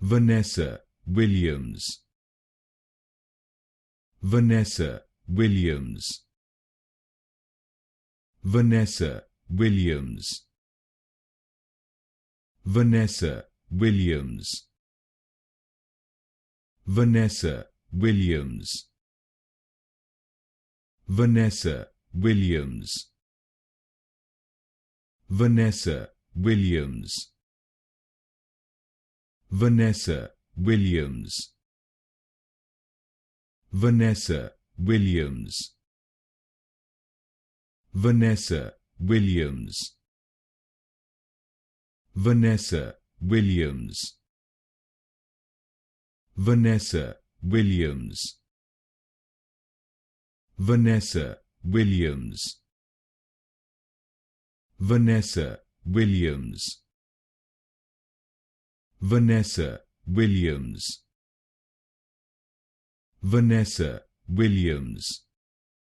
Vanessa Williams. Vanessa Williams. Vanessa Williams. Vanessa Williams. Vanessa Williams. Vanessa Williams. Vanessa Williams. Vanessa Williams. Vanessa Williams. Vanessa Williams. Vanessa Williams. Vanessa Williams. Vanessa Williams. Vanessa Williams. Vanessa Williams. Vanessa Williams.